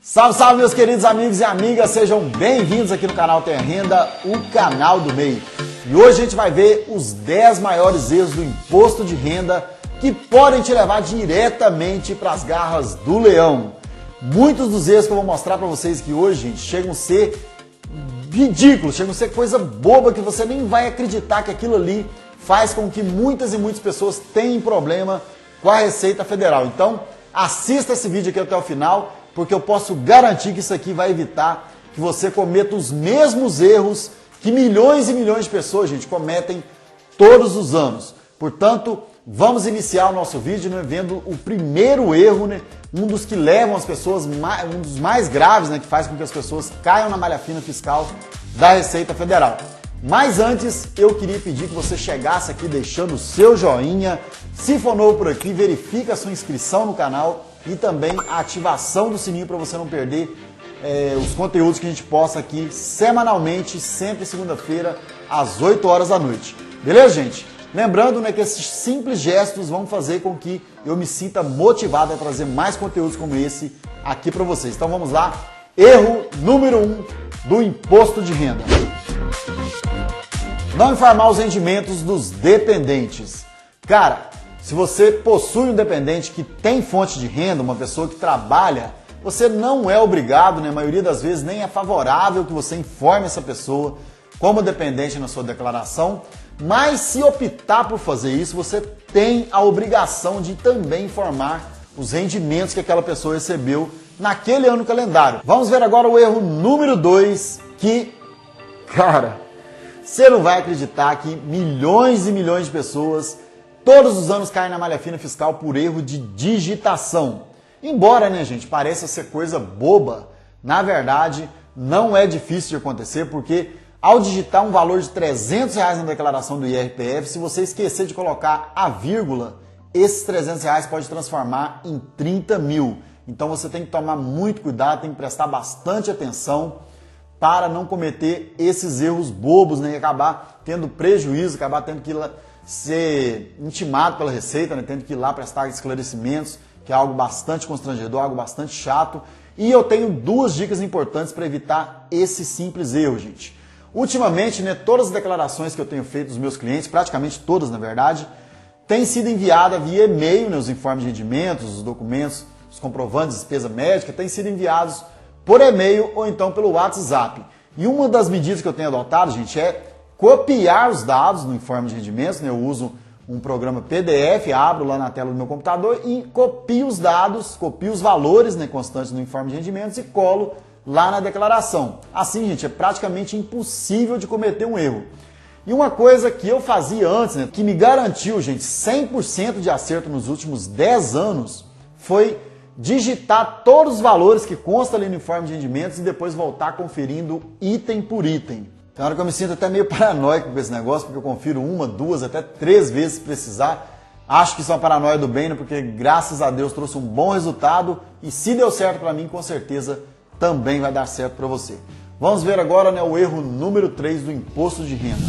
Salve, salve, meus queridos amigos e amigas, sejam bem-vindos aqui no canal Ter Renda, o canal do MEI. E hoje a gente vai ver os 10 maiores erros do imposto de renda que podem te levar diretamente para as garras do leão. Muitos dos erros que eu vou mostrar para vocês aqui hoje, gente, chegam a ser ridículos, chegam a ser coisa boba que você nem vai acreditar que aquilo ali faz com que muitas e muitas pessoas tenham problema com a Receita Federal. Então, assista esse vídeo aqui até o final, porque eu posso garantir que isso aqui vai evitar que você cometa os mesmos erros que milhões e milhões de pessoas, gente, cometem todos os anos. Portanto, vamos iniciar o nosso vídeo, né, vendo o primeiro erro, né, um dos que levam as pessoas, um dos mais graves, né, que faz com que as pessoas caiam na malha fina fiscal da Receita Federal. Mas antes, eu queria pedir que você chegasse aqui deixando o seu joinha. Se for novo por aqui, verifica a sua inscrição no canal e também a ativação do sininho para você não perder os conteúdos que a gente posta aqui semanalmente, sempre segunda-feira, às 8 horas da noite. Beleza, gente? Lembrando, né, que esses simples gestos vão fazer com que eu me sinta motivado a trazer mais conteúdos como esse aqui para vocês. Então vamos lá. Erro número 1 do imposto de renda. Não informar os rendimentos dos dependentes. Cara, se você possui um dependente que tem fonte de renda, uma pessoa que trabalha, você não é obrigado, né, a maioria das vezes nem é favorável que você informe essa pessoa como dependente na sua declaração, mas se optar por fazer isso, você tem a obrigação de também informar os rendimentos que aquela pessoa recebeu naquele ano calendário. Vamos ver agora o erro número 2, que, cara, você não vai acreditar que milhões e milhões de pessoas todos os anos caem na malha fina fiscal por erro de digitação. Embora, né, gente, pareça ser coisa boba, na verdade não é difícil de acontecer, porque ao digitar um valor de R$300 na declaração do IRPF, se você esquecer de colocar a vírgula, esses R$300 pode transformar em 30 mil. Então você tem que tomar muito cuidado, tem que prestar bastante atenção para não cometer esses erros bobos, né, e acabar tendo prejuízo, acabar tendo que ser intimado pela Receita, né, tendo que ir lá prestar esclarecimentos, que é algo bastante constrangedor, algo bastante chato. E eu tenho duas dicas importantes para evitar esse simples erro, gente. Ultimamente, né, todas as declarações que eu tenho feito dos meus clientes, praticamente todas, na verdade, têm sido enviadas via e-mail, né, os informes de rendimentos, os documentos, os comprovantes de despesa médica, têm sido enviados por e-mail ou então pelo WhatsApp. E uma das medidas que eu tenho adotado, gente, é copiar os dados no informe de rendimentos, né? Eu uso um programa PDF, abro lá na tela do meu computador e copio os dados, copio os valores, né, constantes no informe de rendimentos e colo lá na declaração. Assim, gente, é praticamente impossível de cometer um erro. E uma coisa que eu fazia antes, né, que me garantiu, gente, 100% de acerto nos últimos 10 anos, foi digitar todos os valores que constam ali no informe de rendimentos e depois voltar conferindo item por item. Tem hora que eu me sinto até meio paranoico com esse negócio, porque eu confiro 1, 2, até 3 vezes se precisar. Acho que isso é uma paranoia do bem, né? Porque graças a Deus trouxe um bom resultado e se deu certo para mim, com certeza também vai dar certo para você. Vamos ver agora, né, o erro número 3 do imposto de renda.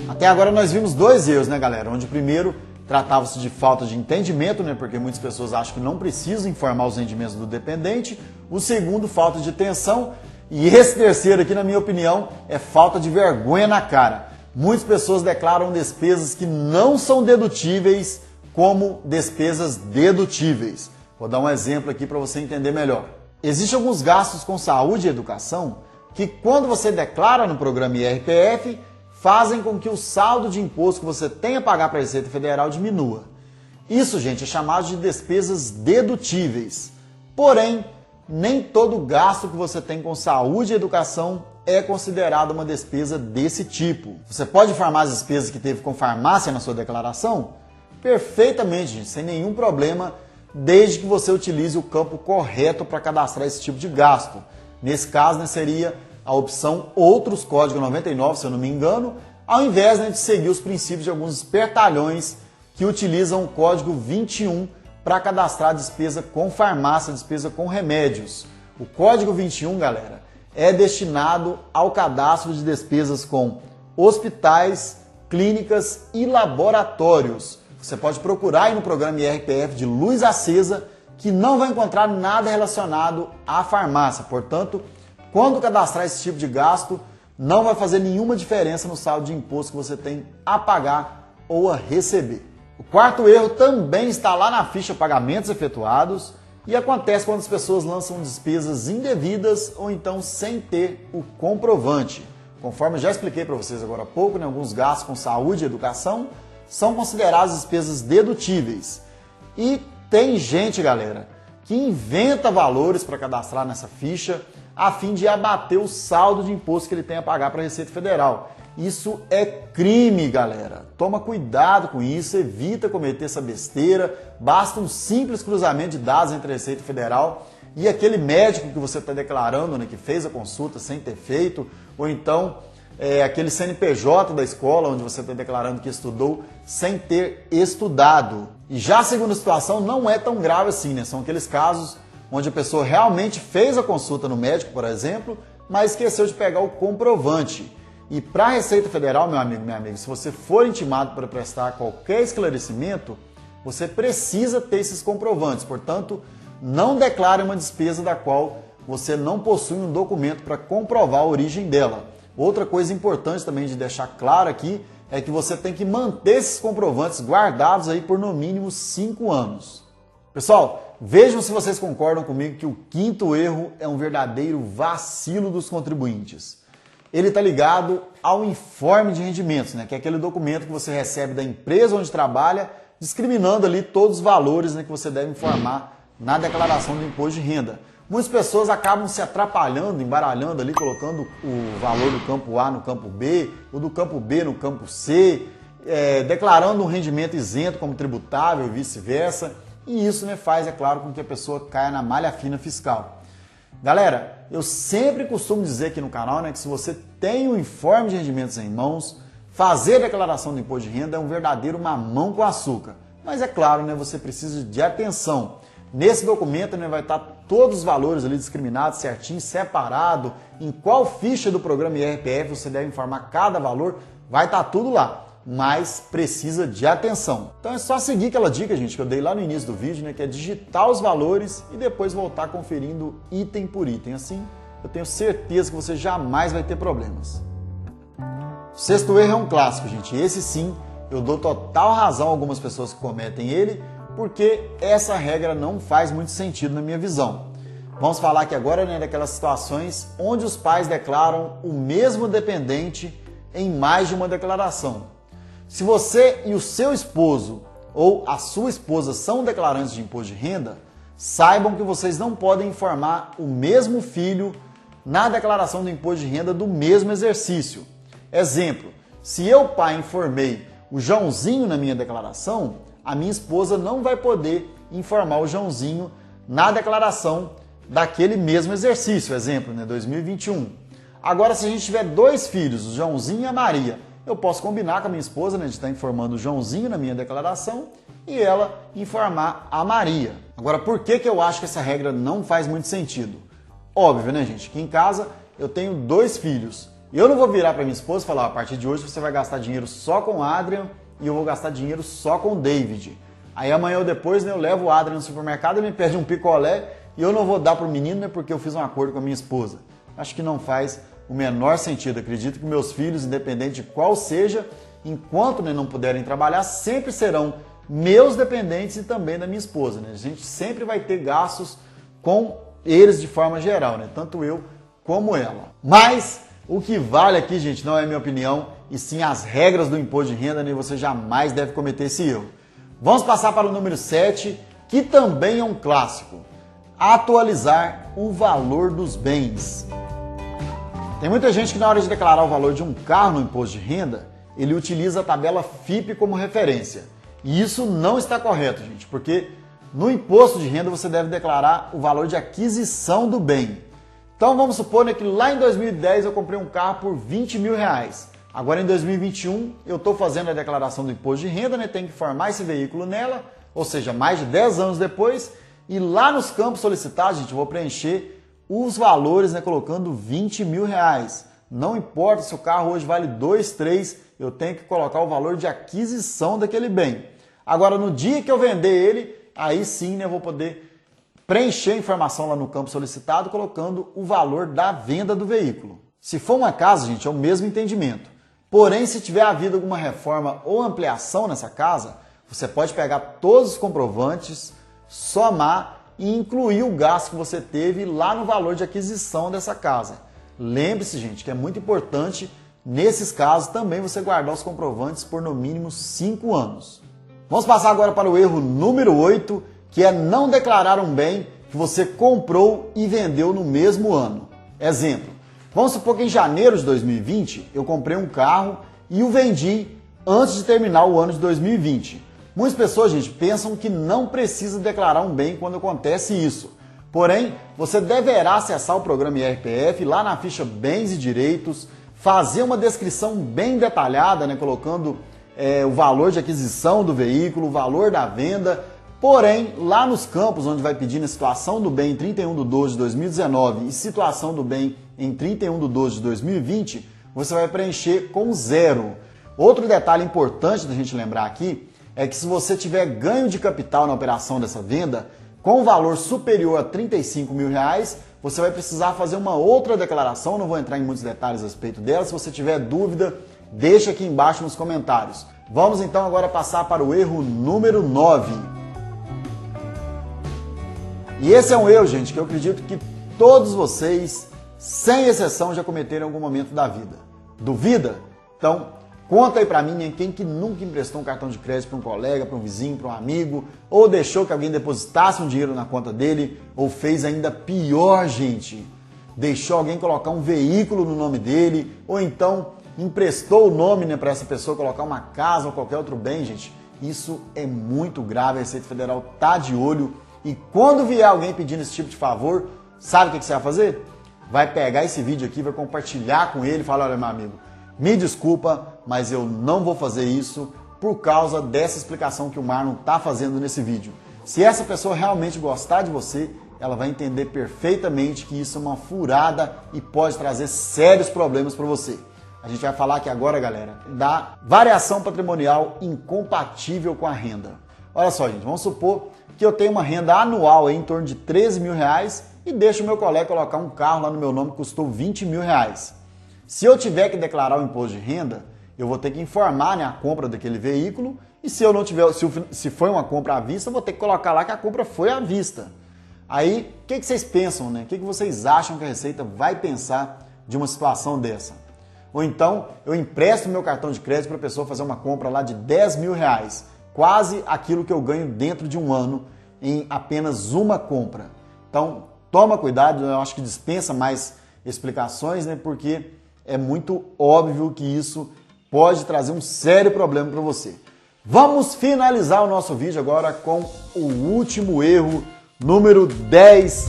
Até agora nós vimos 2 erros, né, galera? Onde o primeiro tratava-se de falta de entendimento, né, porque muitas pessoas acham que não precisam informar os rendimentos do dependente. O segundo, falta de atenção. E esse terceiro aqui, na minha opinião, é falta de vergonha na cara. Muitas pessoas declaram despesas que não são dedutíveis como despesas dedutíveis. Vou dar um exemplo aqui para você entender melhor. Existem alguns gastos com saúde e educação que, quando você declara no programa IRPF, fazem com que o saldo de imposto que você tem a pagar para a Receita Federal diminua. Isso, gente, é chamado de despesas dedutíveis. Porém, nem todo gasto que você tem com saúde e educação é considerado uma despesa desse tipo. Você pode informar as despesas que teve com farmácia na sua declaração? Perfeitamente, gente, sem nenhum problema, desde que você utilize o campo correto para cadastrar esse tipo de gasto. Nesse caso, né, seria a opção Outros, código 99, se eu não me engano, ao invés, né, de seguir os princípios de alguns espertalhões que utilizam o código 21 para cadastrar despesa com farmácia, despesa com remédios. O código 21, galera, é destinado ao cadastro de despesas com hospitais, clínicas e laboratórios. Você pode procurar aí no programa IRPF de luz acesa que não vai encontrar nada relacionado à farmácia. Portanto, quando cadastrar esse tipo de gasto, não vai fazer nenhuma diferença no saldo de imposto que você tem a pagar ou a receber. O quarto erro também está lá na ficha Pagamentos Efetuados e acontece quando as pessoas lançam despesas indevidas ou então sem ter o comprovante. Conforme eu já expliquei para vocês agora há pouco, alguns gastos com saúde e educação são considerados despesas dedutíveis. E tem gente, galera, que inventa valores para cadastrar nessa ficha a fim de abater o saldo de imposto que ele tem a pagar para a Receita Federal. Isso é crime, galera. Toma cuidado com isso, evita cometer essa besteira. Basta um simples cruzamento de dados entre a Receita Federal e aquele médico que você está declarando, que fez a consulta sem ter feito, ou então aquele CNPJ da escola onde você está declarando que estudou sem ter estudado. E já a segunda situação não é tão grave assim, São aqueles casos onde a pessoa realmente fez a consulta no médico, por exemplo, mas esqueceu de pegar o comprovante. E para a Receita Federal, meu amigo, minha amiga, se você for intimado para prestar qualquer esclarecimento, você precisa ter esses comprovantes. Portanto, não declare uma despesa da qual você não possui um documento para comprovar a origem dela. Outra coisa importante também de deixar claro aqui é que você tem que manter esses comprovantes guardados aí por no mínimo 5 anos. Pessoal, vejam se vocês concordam comigo que o quinto erro é um verdadeiro vacilo dos contribuintes. Ele está ligado ao informe de rendimentos, que é aquele documento que você recebe da empresa onde trabalha, discriminando ali todos os valores que você deve informar na declaração do imposto de renda. Muitas pessoas acabam se atrapalhando, embaralhando ali, colocando o valor do campo A no campo B, o do campo B no campo C, declarando um rendimento isento como tributável e vice-versa. E isso faz, é claro, com que a pessoa caia na malha fina fiscal. Galera, eu sempre costumo dizer aqui no canal que se você tem o informe de rendimentos em mãos, fazer a declaração do imposto de renda é um verdadeiro mamão com açúcar. Mas é claro, você precisa de atenção. Nesse documento vai estar todos os valores ali discriminados, certinho, separado, em qual ficha do programa IRPF você deve informar cada valor, vai estar tudo lá. Mas precisa de atenção. Então é só seguir aquela dica, gente, que eu dei lá no início do vídeo, que é digitar os valores e depois voltar conferindo item por item. Assim, eu tenho certeza que você jamais vai ter problemas. O sexto erro é um clássico, gente. Esse sim, eu dou total razão a algumas pessoas que cometem ele, porque essa regra não faz muito sentido na minha visão. Vamos falar aqui agora daquelas situações onde os pais declaram o mesmo dependente em mais de uma declaração. Se você e o seu esposo ou a sua esposa são declarantes de imposto de renda, saibam que vocês não podem informar o mesmo filho na declaração do imposto de renda do mesmo exercício. Exemplo, se eu, pai, informei o Joãozinho na minha declaração, a minha esposa não vai poder informar o Joãozinho na declaração daquele mesmo exercício, exemplo, 2021. Agora, se a gente tiver 2 filhos, o Joãozinho e a Maria, eu posso combinar com a minha esposa, de estar informando o Joãozinho na minha declaração e ela informar a Maria. Agora, por que eu acho que essa regra não faz muito sentido? Óbvio, gente, que em casa eu tenho 2 filhos. E eu não vou virar para minha esposa e falar, a partir de hoje você vai gastar dinheiro só com o Adrian e eu vou gastar dinheiro só com o David. Aí amanhã ou depois eu levo o Adrian no supermercado, ele me pede um picolé e eu não vou dar para o menino porque eu fiz um acordo com a minha esposa. Acho que não faz o menor sentido. Acredito que meus filhos, independente de qual seja, enquanto não puderem trabalhar, sempre serão meus dependentes e também da minha esposa. A gente sempre vai ter gastos com eles de forma geral, tanto eu como ela. Mas o que vale aqui, gente, não é a minha opinião, e sim as regras do imposto de renda, você jamais deve cometer esse erro. Vamos passar para o número 7, que também é um clássico. Atualizar o valor dos bens. Tem muita gente que na hora de declarar o valor de um carro no imposto de renda, ele utiliza a tabela FIP como referência. E isso não está correto, gente, porque no imposto de renda você deve declarar o valor de aquisição do bem. Então vamos supor que lá em 2010 eu comprei um carro por 20 mil reais. Agora em 2021 eu estou fazendo a declaração do imposto de renda, tenho que formar esse veículo nela, ou seja, mais de 10 anos depois, e lá nos campos solicitados, gente, eu vou preencher os valores, colocando 20 mil reais. Não importa se o carro hoje vale 2, 3, eu tenho que colocar o valor de aquisição daquele bem. Agora, no dia que eu vender ele, aí sim eu vou poder preencher a informação lá no campo solicitado colocando o valor da venda do veículo. Se for uma casa, gente, é o mesmo entendimento. Porém, se tiver havido alguma reforma ou ampliação nessa casa, você pode pegar todos os comprovantes, somar e incluir o gasto que você teve lá no valor de aquisição dessa casa. Lembre-se, gente, que é muito importante, nesses casos, também você guardar os comprovantes por no mínimo 5 anos. Vamos passar agora para o erro número 8, que é não declarar um bem que você comprou e vendeu no mesmo ano. Exemplo, vamos supor que em janeiro de 2020 eu comprei um carro e o vendi antes de terminar o ano de 2020. Muitas pessoas, gente, pensam que não precisa declarar um bem quando acontece isso. Porém, você deverá acessar o programa IRPF lá na ficha Bens e Direitos, fazer uma descrição bem detalhada, né, colocando o valor de aquisição do veículo, o valor da venda. Porém, lá nos campos onde vai pedir a situação do bem em 31/12 de 2019 e situação do bem em 31/12 de 2020, você vai preencher com 0. Outro detalhe importante da gente lembrar aqui é que se você tiver ganho de capital na operação dessa venda, com valor superior a R$35 mil, você vai precisar fazer uma outra declaração, não vou entrar em muitos detalhes a respeito dela. Se você tiver dúvida, deixa aqui embaixo nos comentários. Vamos então agora passar para o erro número 9. E esse é um erro, gente, que eu acredito que todos vocês, sem exceção, já cometeram em algum momento da vida. Duvida? Então, conta aí pra mim, né, quem que nunca emprestou um cartão de crédito para um colega, para um vizinho, para um amigo, ou deixou que alguém depositasse um dinheiro na conta dele, ou fez ainda pior, gente, deixou alguém colocar um veículo no nome dele, ou então emprestou o nome, né, para essa pessoa colocar uma casa ou qualquer outro bem, gente. Isso é muito grave, a Receita Federal tá de olho. E quando vier alguém pedindo esse tipo de favor, sabe o que você vai fazer? Vai pegar esse vídeo aqui, vai compartilhar com ele e falar, olha, meu amigo, me desculpa, mas eu não vou fazer isso por causa dessa explicação que o Marlon está fazendo nesse vídeo. Se essa pessoa realmente gostar de você, ela vai entender perfeitamente que isso é uma furada e pode trazer sérios problemas para você. A gente vai falar aqui agora, galera, da variação patrimonial incompatível com a renda. Olha só, gente, vamos supor que eu tenho uma renda anual em torno de R$13 mil e deixo o meu colega colocar um carro lá no meu nome que custou R$20 mil. Se eu tiver que declarar o imposto de renda, eu vou ter que informar, né, a compra daquele veículo, e se eu não tiver, se foi uma compra à vista, eu vou ter que colocar lá que a compra foi à vista. Aí, o que vocês pensam, né? O que vocês acham que a Receita vai pensar de uma situação dessa? Ou então, eu empresto meu cartão de crédito para a pessoa fazer uma compra lá de R$10 mil, quase aquilo que eu ganho dentro de um ano em apenas uma compra. Então, toma cuidado, eu acho que dispensa mais explicações, né? Porque é muito óbvio que isso pode trazer um sério problema para você. Vamos finalizar o nosso vídeo agora com o último erro, número 10.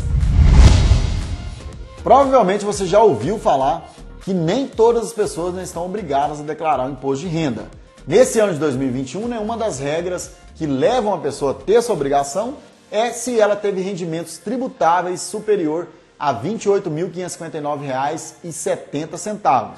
Provavelmente você já ouviu falar que nem todas as pessoas, né, estão obrigadas a declarar o imposto de renda. Nesse ano de 2021, né, uma das regras que levam a pessoa a ter essa obrigação é se ela teve rendimentos tributáveis superior a R$ 28.559,70.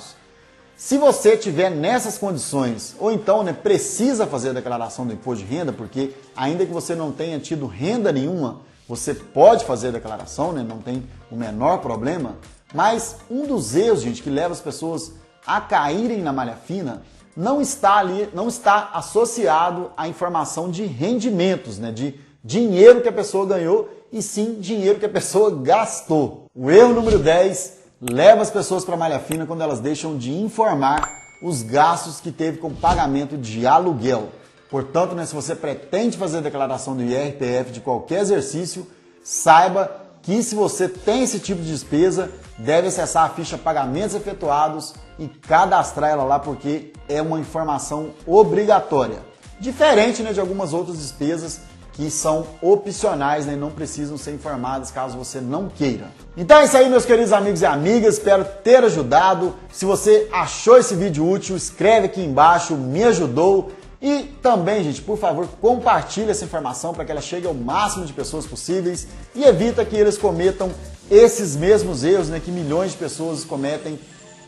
Se você tiver nessas condições, ou então, né, precisa fazer a declaração do imposto de renda, porque ainda que você não tenha tido renda nenhuma, você pode fazer a declaração, né, não tem o menor problema, mas um dos erros, gente, que leva as pessoas a caírem na malha fina não está associado à informação de rendimentos, né, de dinheiro que a pessoa ganhou, e sim dinheiro que a pessoa gastou. O erro número 10 leva as pessoas para a malha fina quando elas deixam de informar os gastos que teve com pagamento de aluguel. Portanto, né, se você pretende fazer a declaração do IRPF de qualquer exercício, saiba que se você tem esse tipo de despesa, deve acessar a ficha Pagamentos Efetuados e cadastrar ela lá, porque é uma informação obrigatória. Diferente, né, de algumas outras despesas que são opcionais, né, e não precisam ser informadas caso você não queira. Então é isso aí, meus queridos amigos e amigas, espero ter ajudado. Se você achou esse vídeo útil, escreve aqui embaixo, me ajudou. E também, gente, por favor, compartilhe essa informação para que ela chegue ao máximo de pessoas possíveis e evita que eles cometam esses mesmos erros, né, que milhões de pessoas cometem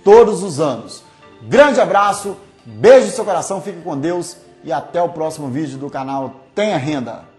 todos os anos. Grande abraço, beijo no seu coração, fique com Deus e até o próximo vídeo do canal Tenha Renda.